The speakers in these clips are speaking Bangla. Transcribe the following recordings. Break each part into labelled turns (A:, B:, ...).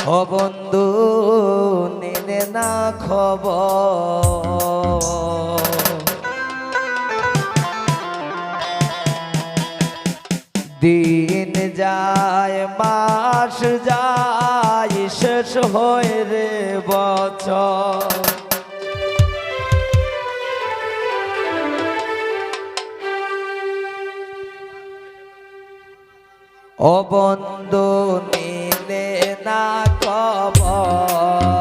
A: ও বন্ধু নিলে না খবর, দিন যায় মাস যায় শেষ হয় রে বছর। ও বন্ধু নিলে না খবর,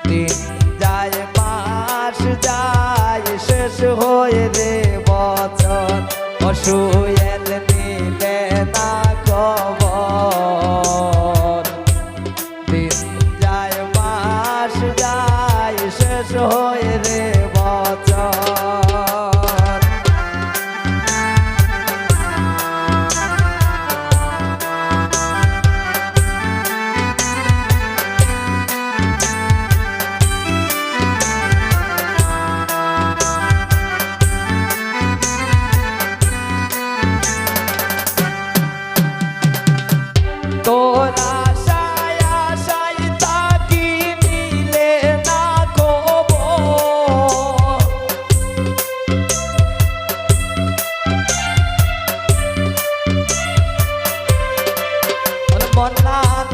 A: দিন যায় মাস যায় শেষ হয় রে বছর। অসুয়েল নিলে না খবর, দিন যায় মাস যায় শেষ হয় রে বছর। তোরা আশায় আশায় থাকি নিলে না খবর, মন্নান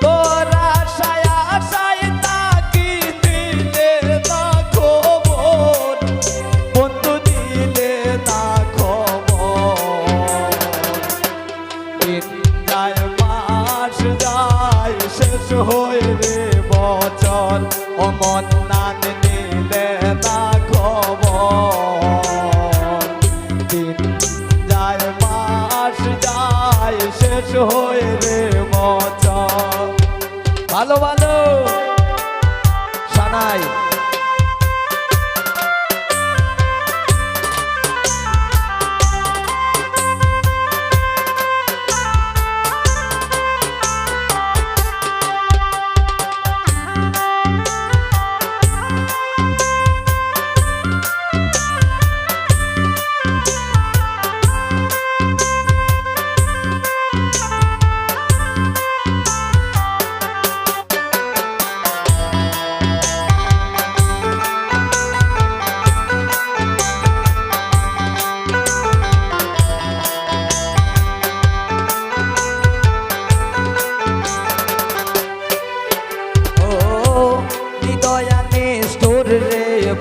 A: তোরা আশায় আশায় থাকি নিলে না খবর, বন্ধু দিলে না খবর। দিন যায় মাস যায় শেষ হয় রে বছর, ও মন্নান নিলে না খবর। দিন যায় মাস যায় শেষ হয় রে বছর। ভালো ভালো সানাই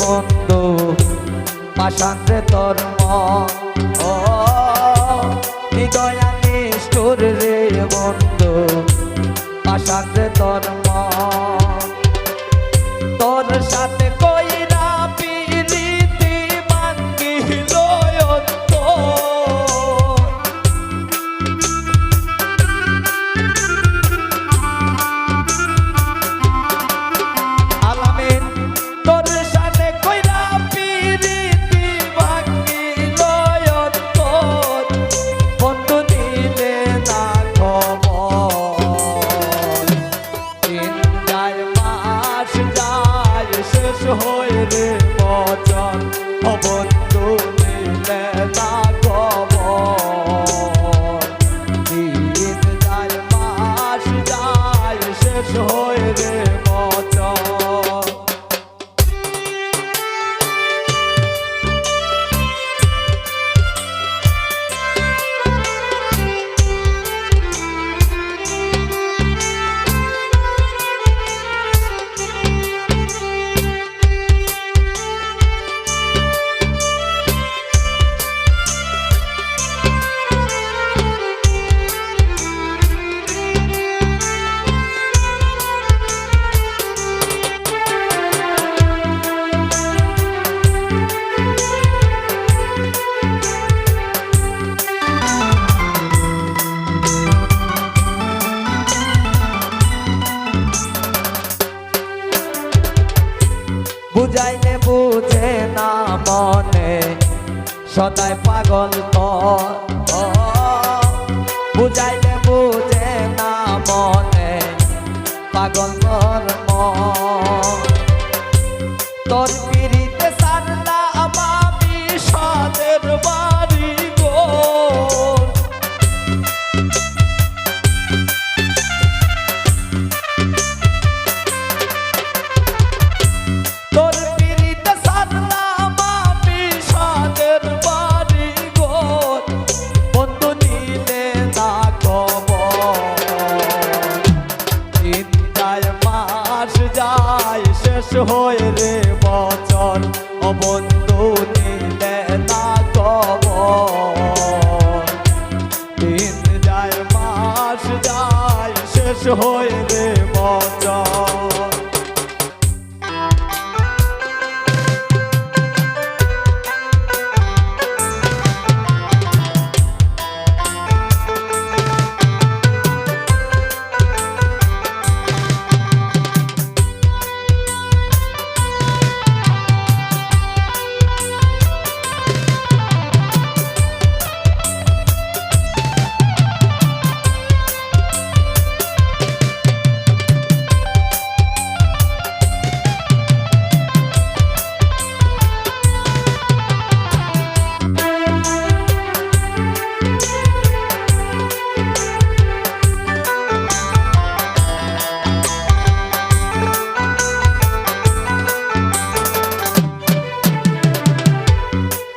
A: বন্ধু পাশান্তে তোর মন, ও হৃদয়া নিষ্ঠুর রে বন্ধু পাশান্তে তোর মন। তোর সাথে কইরা পিরিতি ভাঙ্গিল আলামিন, তোর সাথে কইরা পিরিতি ভাঙ্গিল বন্ধু দিলে না খবর। দিন যায় মাস যায় শেষ হয় রে বছর, ও বন্ধু দিলে না খবর। দিন যায় মাস যায় শেষ হয় রে বছর। বুঝাইলে বুঝে না মনে সদাই পাগল তোর, বুঝাইলে বুঝে না মনে পাগল তোর মন। তোর পিরিতে সারলাম আমি সাদের বাড়ি গো, হয়ে রে বছর ও বন্ধু নিলে না খবর দিন যায় মাস যায় শেষ হয়ে রে বছর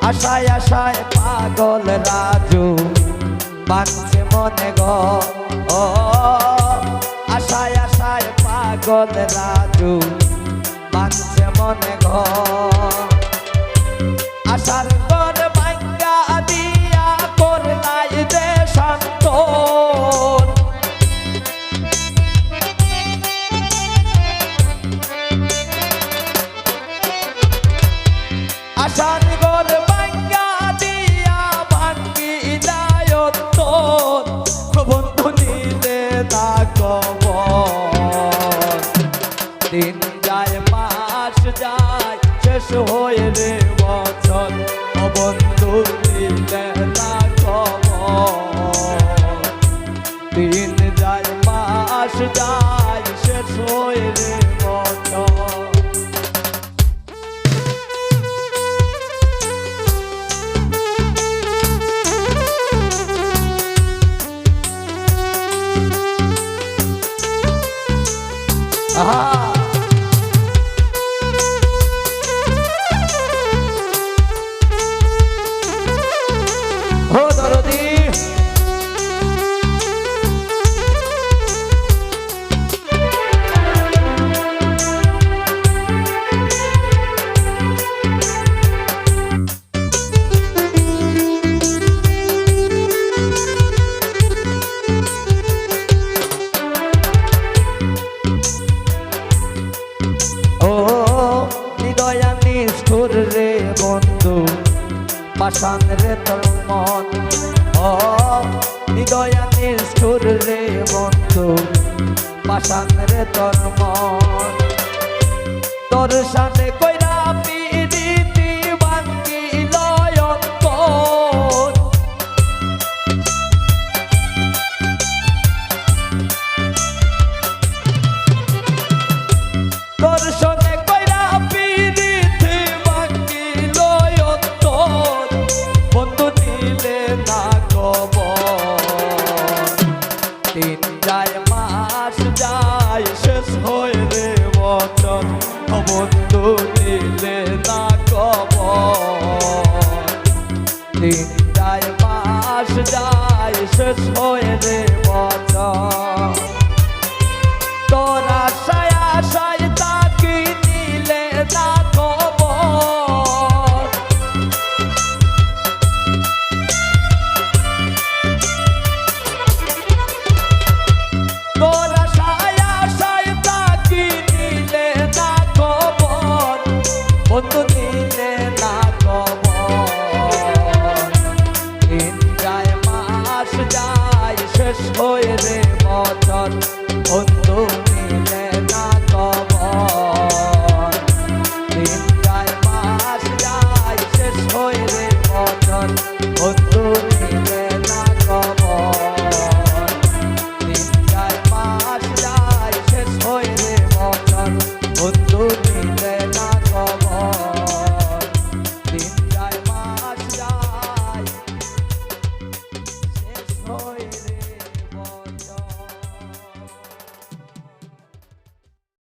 A: আশায় আশায় পাগল রাজু বাঁধছে মনে গো ও আশায় আশায় পাগল রাজু বাঁধছে মনে গো আশার ঘর ভাঙ্গা দিয়া করলাই যে শান্ত আশার ঘর ভাঙ্গা দিয়া ভাঙ্গিলাই অন্তর বন্ধু নিলে না খবর দিন যায় মাস যায় শেষ হয়ে রে বছর ও বন্ধু নিলে না খবর দিন যায় মাস যায় শেষ হয়ে রে বছর ও দরদি নিষ্ঠুর রে বন্ধু পাষাণ রে তোর মন ও হৃদয়া নিষ্ঠুর রে বন্ধু পাষাণ রে তোর মন তোর সাথে কইরা পিরিতি ভাঙ্গিল অন্তর তোর সাথে কইরা পিরিতি ভাঙ্গিল অন্তর বন্ধু নিলে না খবর দিন যায় মাস যায় শেষ হয়ে রে বছর বন্ধু নিলে না খবর দিন যায় মাস যায় শেষ হয়ে রে বছর